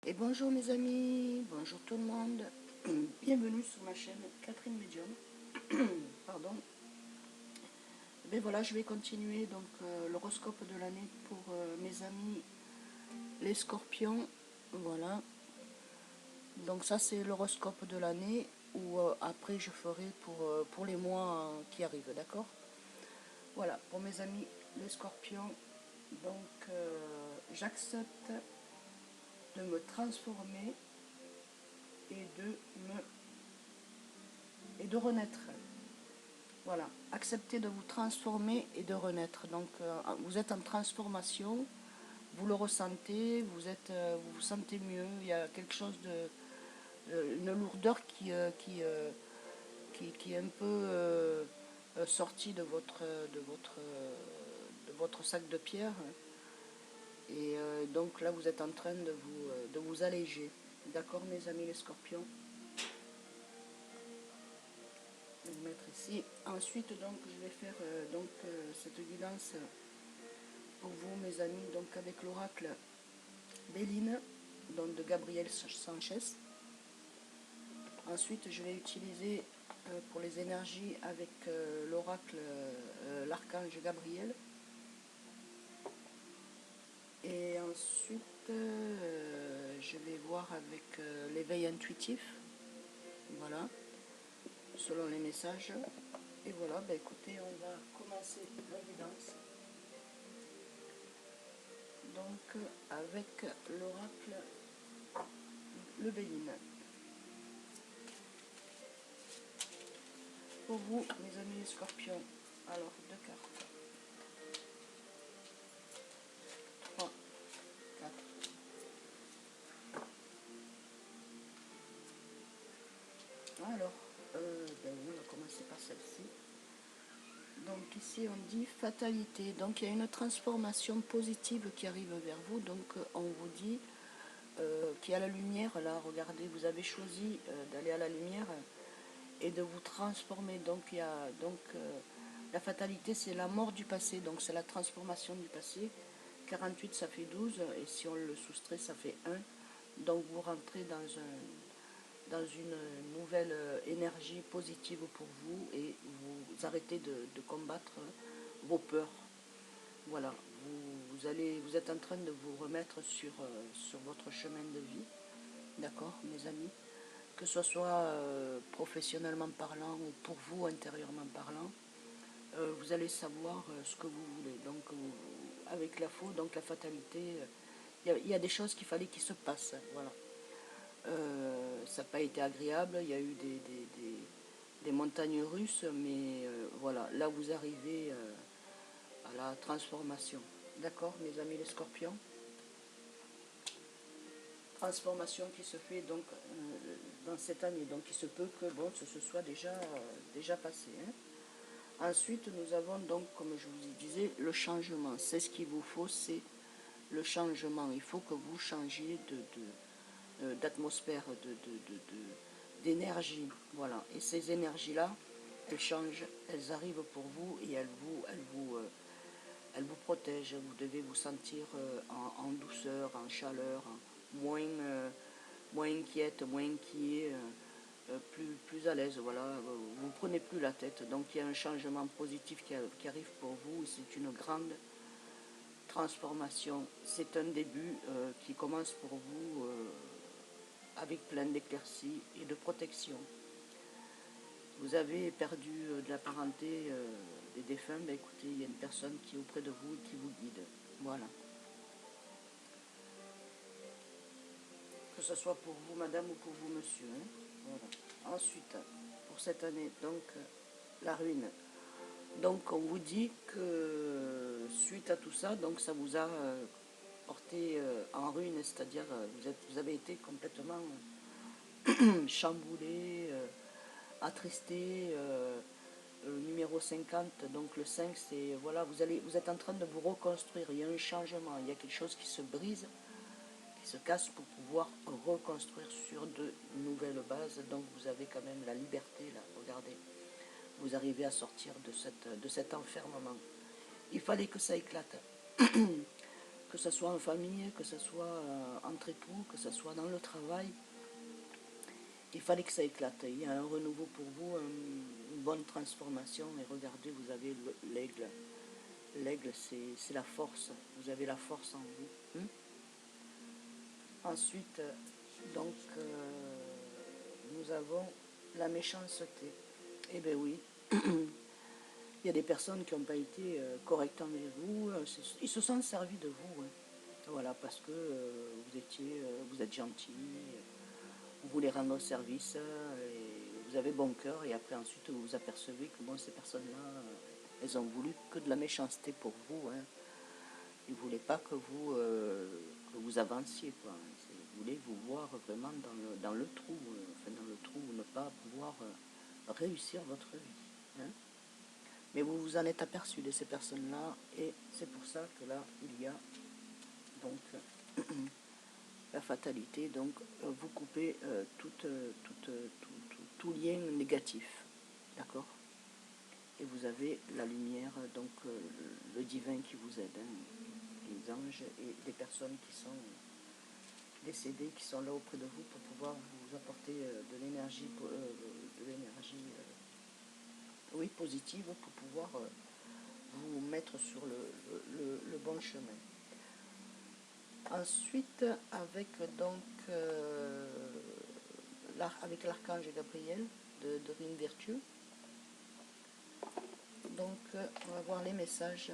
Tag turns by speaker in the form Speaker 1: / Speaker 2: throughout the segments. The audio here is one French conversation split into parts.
Speaker 1: Et bonjour mes amis, bonjour tout le monde, bienvenue sur ma chaîne Catherine Medium. Pardon. Et voilà, je vais continuer donc l'horoscope de l'année pour mes amis les scorpions. Voilà, donc ça c'est l'horoscope de l'année où après je ferai pour les mois qui arrivent, d'accord. Voilà, pour mes amis les scorpions, donc j'accepte de me transformer et de renaître. Voilà, acceptez de vous transformer et de renaître. Donc vous êtes en transformation, vous le ressentez, vous vous sentez mieux. Il y a quelque chose une lourdeur qui est un peu sortie de votre sac de pierre. Et donc là, vous êtes en train de vous alléger. D'accord, mes amis les scorpions? Je vais le mettre ici. Ensuite, donc, je vais faire cette guidance pour vous, mes amis, donc avec l'oracle Béline, donc de Gabriel Sanchez. Ensuite, je vais utiliser pour les énergies avec l'oracle, l'archange Gabriel. Et ensuite, je vais voir avec l'éveil intuitif. Voilà, selon les messages. Et voilà, bah écoutez, on va commencer la guidance. Donc, avec l'oracle le Béline. Pour vous, mes amis les scorpions, alors deux cartes. 3, 4. Alors, ben oui, on va commencer par celle-ci. Donc ici on dit fatalité. Donc il y a une transformation positive qui arrive vers vous. Donc on vous dit qu'il y a la lumière. Là, regardez, vous avez choisi d'aller à la lumière et de vous transformer. Donc il y a la fatalité, c'est la mort du passé. Donc c'est la transformation du passé. 48 ça fait 12 et si on le soustrait ça fait 1. Donc vous rentrez dans une nouvelle énergie positive pour vous et vous arrêtez de combattre vos peurs. Voilà, vous êtes en train de vous remettre sur votre chemin de vie, d'accord mes amis, que ce soit professionnellement parlant ou pour vous intérieurement parlant, vous allez savoir ce que vous voulez. Donc avec la faute, donc la fatalité, il y a des choses qu'il fallait qu'ils se passent, voilà. Ça n'a pas été agréable, il y a eu des montagnes russes, mais voilà, là vous arrivez à la transformation. D'accord, mes amis les scorpions? Transformation qui se fait donc dans cette année, donc il se peut que bon, ce soit déjà passé. Hein. Ensuite, nous avons donc, comme je vous disais, le changement. C'est ce qu'il vous faut, c'est le changement. Il faut que vous changiez d'atmosphère, d'énergie. Voilà. Et ces énergies-là, elles changent, elles arrivent pour vous et elles vous protègent. Vous devez vous sentir en douceur, en chaleur, moins inquiète, moins inquiet, plus à l'aise. Voilà. Vous ne prenez plus la tête. Donc il y a un changement positif qui arrive pour vous. C'est une grande transformation. C'est un début qui commence pour vous avec plein d'éclaircies et de protection. Vous avez perdu de la parenté des défunts, ben écoutez, il y a une personne qui est auprès de vous et qui vous guide. Voilà. Que ce soit pour vous, madame, ou pour vous, monsieur. Hein. Voilà. Ensuite, pour cette année, donc, la ruine. Donc, on vous dit que suite à tout ça, donc ça vous a porté en ruine, c'est-à-dire vous avez été complètement chamboulé, attristé. Numéro 50, donc le 5, c'est voilà, vous êtes en train de vous reconstruire, il y a un changement, il y a quelque chose qui se brise, qui se casse pour pouvoir reconstruire sur de nouvelles bases. Donc vous avez quand même la liberté là, regardez, vous arrivez à sortir de cet enfermement. Il fallait que ça éclate. que ce soit en famille, que ce soit entre époux, que ce soit dans le travail. Il fallait que ça éclate. Il y a un renouveau pour vous, une bonne transformation. Et regardez, vous avez l'aigle. L'aigle, c'est la force. Vous avez la force en vous. Ensuite, donc, nous avons la méchanceté. Eh bien oui, il y a des personnes qui n'ont pas été correctes envers vous. Ils se sont servis de vous. Voilà, parce que vous êtes gentil, vous voulez rendre service, et vous avez bon cœur, et après ensuite vous vous apercevez que bon, ces personnes-là, elles ont voulu que de la méchanceté pour vous. Ils ne voulaient pas que vous avanciez, quoi. Ils voulaient vous voir vraiment dans le trou, ne pas pouvoir réussir votre vie. Mais vous vous en êtes aperçu de ces personnes-là, et c'est pour ça que là, il y a donc la fatalité. Donc, vous coupez tout lien négatif, d'accord? Et vous avez la lumière, donc le divin qui vous aide, les anges et des personnes qui sont décédées, qui sont là auprès de vous pour pouvoir vous apporter de l'énergie, oui, positive, pour pouvoir vous mettre sur le bon chemin. Ensuite, avec donc avec l'archange Gabriel de Rime Vertueux, donc on va voir les messages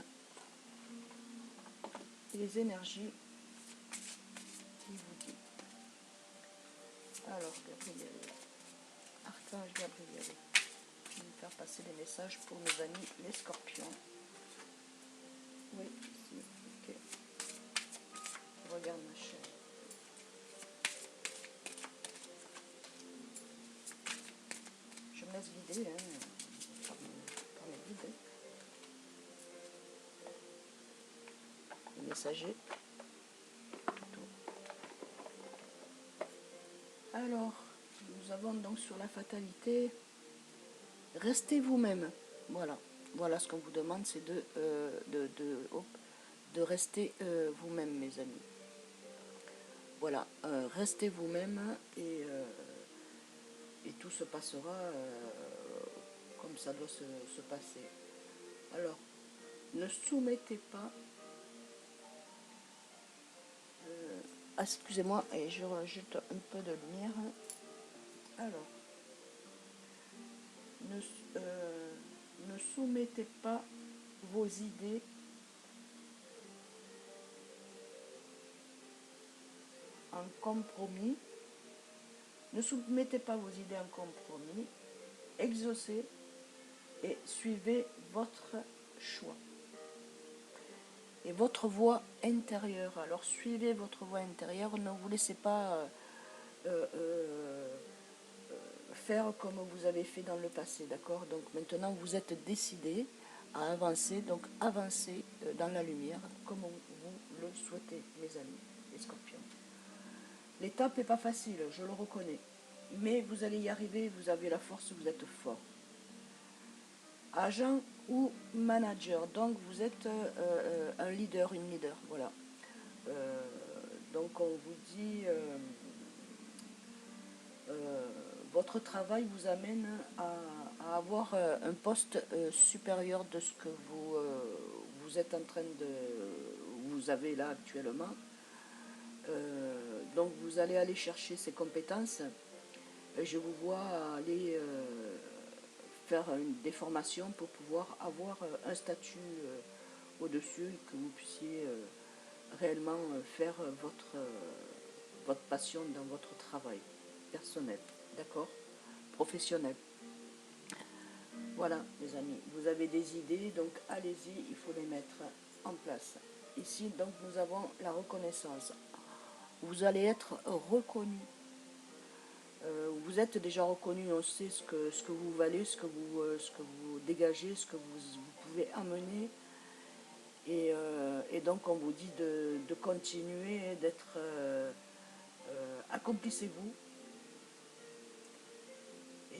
Speaker 1: et les énergies qui vous dit. Alors, Gabriel, archange Gabriel, je vais me faire passer les messages pour mes amis les scorpions. Oui, ici, ok. Regarde ma chaîne. Je me laisse guider par mes guides. Les messagers. Alors, nous avons donc sur la fatalité, restez vous-même. Voilà. Voilà ce qu'on vous demande, c'est de rester vous-même, mes amis. Voilà, restez vous-même, et tout se passera comme ça doit se passer. Alors, ne soumettez pas, excusez-moi, et je rajoute un peu de lumière. Alors, ne soumettez pas vos idées en compromis. Ne soumettez pas vos idées en compromis. Exaucez et suivez votre choix. Et votre voix intérieure. Alors suivez votre voix intérieure. Ne vous laissez pas faire comme vous avez fait dans le passé, d'accord? Donc maintenant vous êtes décidé à avancer, donc avancez dans la lumière comme vous le souhaitez, mes amis, les scorpions. L'étape n'est pas facile, je le reconnais, mais vous allez y arriver, vous avez la force, vous êtes fort. Agent ou manager, donc vous êtes un leader, une leader, voilà. Donc on vous dit... votre travail vous amène à avoir un poste supérieur de ce que vous êtes en train vous avez là actuellement. Donc vous allez aller chercher ces compétences. Je vous vois aller faire des formations pour pouvoir avoir un statut au-dessus, et que vous puissiez réellement faire votre passion dans votre travail personnel, d'accord, professionnel. Voilà, mes amis, vous avez des idées, donc allez-y, il faut les mettre en place. Ici, donc, nous avons la reconnaissance. Vous allez être reconnu. Vous êtes déjà reconnu, on sait ce que vous valez, ce que vous dégagez, ce que vous pouvez amener. Et donc, on vous dit de continuer, d'être... accomplissez-vous.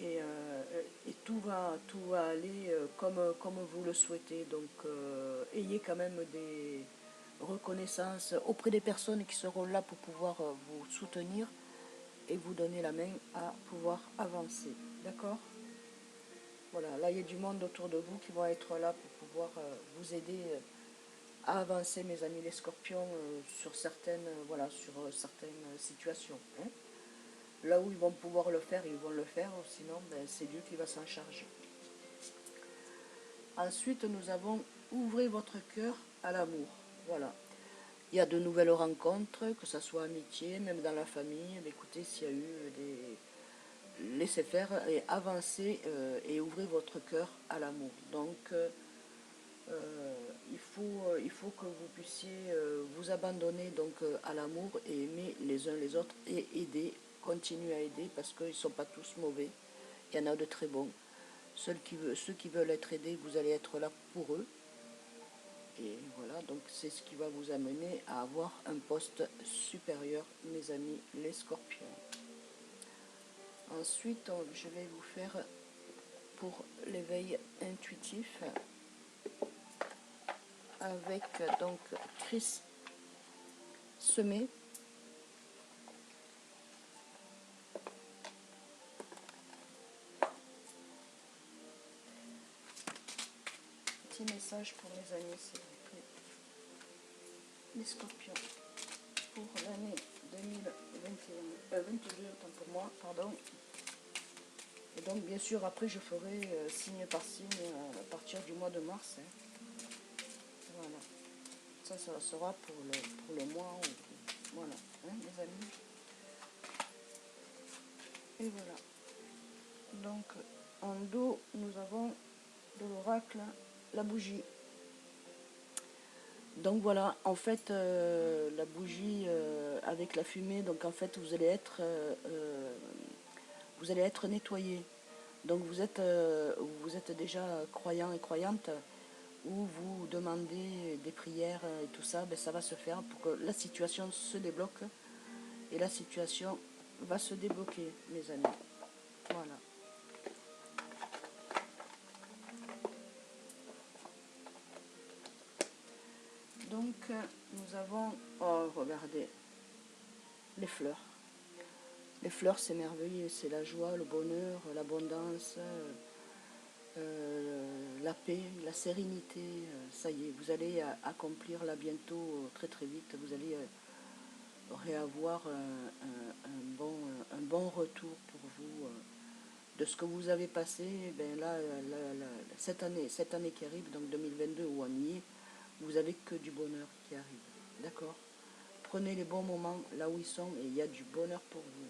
Speaker 1: Et tout va aller comme vous le souhaitez. Donc ayez quand même reconnaissance auprès des personnes qui seront là pour pouvoir vous soutenir et vous donner la main à pouvoir avancer. D'accord? Voilà, là il y a du monde autour de vous qui vont être là pour pouvoir vous aider à avancer, mes amis les scorpions, sur certaines, voilà, sur certaines situations. Hein. Là où ils vont pouvoir le faire, ils vont le faire, sinon ben, c'est Dieu qui va s'en charger. Ensuite, nous avons ouvrez votre cœur à l'amour. Voilà. Il y a de nouvelles rencontres, que ce soit amitié, même dans la famille. Mais écoutez, s'il y a eu des... Laissez faire et avancez et ouvrez votre cœur à l'amour. Donc, il faut que vous puissiez vous abandonner donc, à l'amour et aimer les uns les autres et aider, continuer à aider parce qu'ils ne sont pas tous mauvais. Il y en a de très bons. Ceux qui veulent être aidés, vous allez être là pour eux. Et voilà, donc c'est ce qui va vous amener à avoir un poste supérieur, mes amis les scorpions. Ensuite, je vais vous faire pour l'éveil intuitif avec donc Chris Semet. Petit message pour mes amis, s'il vous plaît. Les scorpions pour l'année 2022, autant pour moi, pardon. Et donc bien sûr après je ferai signe par signe à partir du mois de mars. Hein. Voilà. Ça sera pour le mois. Voilà, hein, les amis. Et voilà. Donc en dos, nous avons de l'oracle la bougie. Donc voilà, en fait, la bougie avec la fumée, donc en fait, vous allez être nettoyé. Donc vous êtes déjà croyant et croyante, ou vous demandez des prières et tout ça, ben ça va se faire pour que la situation se débloque. Et la situation va se débloquer, mes amis. Voilà. Donc, nous avons... Oh, regardez. Les fleurs. Les fleurs, c'est merveilleux. C'est la joie, le bonheur, l'abondance, la paix, la sérénité. Ça y est, vous allez accomplir là bientôt, très très vite. Vous allez réavoir un bon retour pour vous de ce que vous avez passé. Ben là, cette année qui arrive, donc 2022 où on y est, vous avez que du bonheur qui arrive. D'accord? Prenez les bons moments là où ils sont et il y a du bonheur pour vous.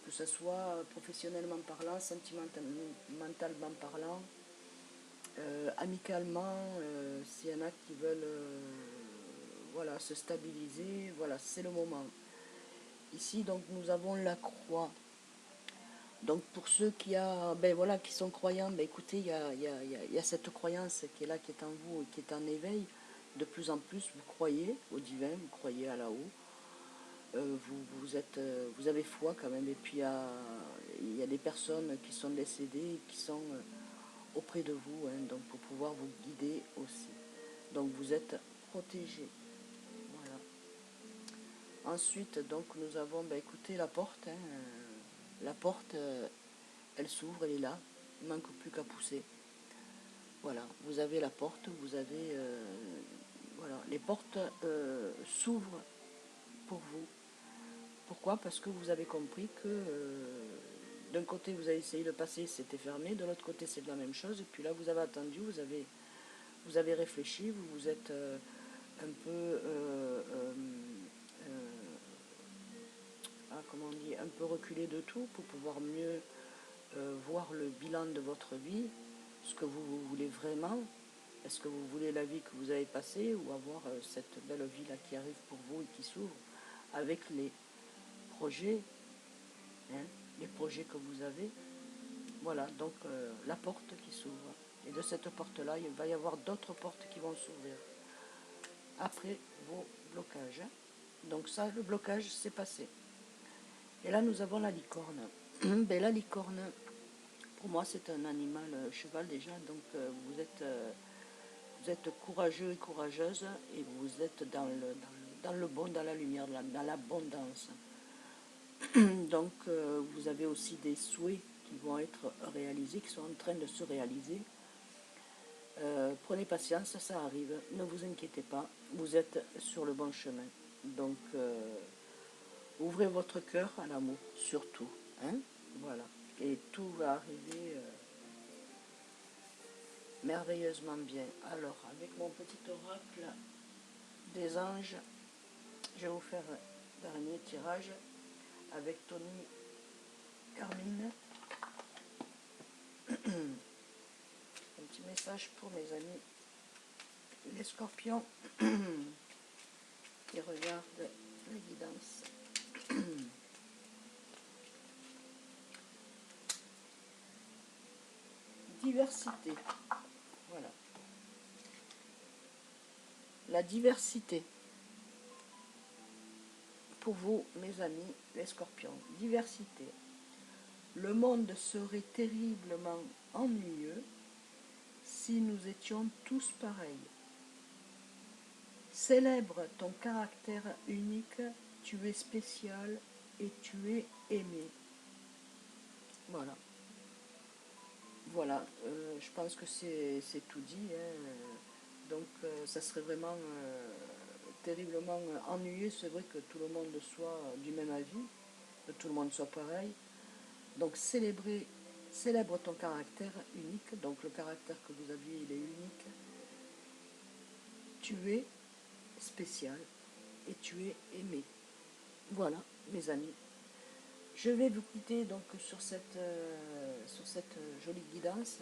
Speaker 1: Que ce soit professionnellement parlant, sentimentalement parlant, amicalement, s'il y en a qui veulent voilà, se stabiliser, voilà, c'est le moment. Ici, donc, nous avons la croix. Donc, pour ceux qui sont croyants, ben, écoutez, il y a cette croyance qui est là, qui est en vous, qui est en éveil. De plus en plus, vous croyez au divin, vous croyez à là-haut. Vous avez foi quand même. Et puis, il y a des personnes qui sont décédées, qui sont auprès de vous, hein, donc pour pouvoir vous guider aussi. Donc, vous êtes protégés. Voilà. Ensuite, donc, nous avons, ben, écoutez, la porte. Hein, la porte, elle s'ouvre, elle est là. Il ne manque plus qu'à pousser. Voilà, vous avez la porte, vous avez... voilà, les portes s'ouvrent pour vous. Pourquoi? Parce que vous avez compris que d'un côté vous avez essayé de passer, c'était fermé, de l'autre côté c'est la même chose, et puis là vous avez attendu, vous avez réfléchi, vous vous êtes un peu comment on dit, un peu reculé de tout pour pouvoir mieux voir le bilan de votre vie, ce que vous voulez vraiment. Est-ce que vous voulez la vie que vous avez passée ou avoir cette belle vie là qui arrive pour vous et qui s'ouvre avec les projets, hein, les projets que vous avez. Voilà, donc la porte qui s'ouvre. Et de cette porte-là, il va y avoir d'autres portes qui vont s'ouvrir après vos blocages. Hein. Donc ça, le blocage, c'est passé. Et là, nous avons la licorne. Ben, la licorne, pour moi, c'est un animal cheval déjà. Donc vous êtes courageux et courageuse et vous êtes dans le bon, dans la lumière, dans l'abondance. Donc vous avez aussi des souhaits qui vont être réalisés, qui sont en train de se réaliser. Prenez patience, ça arrive, ne vous inquiétez pas, vous êtes sur le bon chemin. Donc ouvrez votre cœur à l'amour, surtout. Hein, voilà. Et tout va arriver merveilleusement bien. Alors, avec mon petit oracle des anges, je vais vous faire un dernier tirage avec Tony Carmine. Un petit message pour mes amis les scorpions qui regardent les guidances. Diversité. Voilà. La diversité. Pour vous, mes amis, les scorpions. Diversité. Le monde serait terriblement ennuyeux si nous étions tous pareils. Célèbre ton caractère unique, tu es spécial et tu es aimé. Voilà. Voilà, je pense que c'est tout dit. Hein. Donc ça serait vraiment terriblement ennuyeux, c'est vrai que tout le monde soit du même avis, que tout le monde soit pareil. Donc célèbre ton caractère unique, donc le caractère que vous aviez, il est unique. Tu es spécial et tu es aimé. Voilà, mes amis. Je vais vous quitter donc sur cette jolie guidance.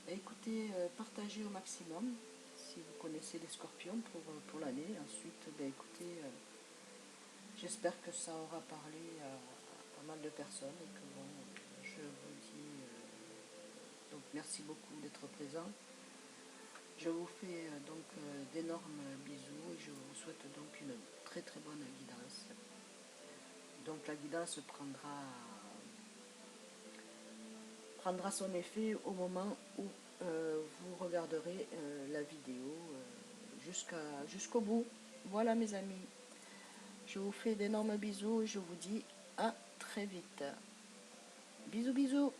Speaker 1: Écoutez, partagez au maximum si vous connaissez les scorpions pour l'année. Ensuite, écoutez, j'espère que ça aura parlé à pas mal de personnes et que bon, je vous dis donc merci beaucoup d'être présent. Je vous fais donc d'énormes bisous et je vous souhaite donc une très très bonne guidance. Donc la guidance prendra son effet au moment où vous regarderez la vidéo jusqu'au bout. Voilà mes amis. Je vous fais d'énormes bisous et je vous dis à très vite. Bisous bisous.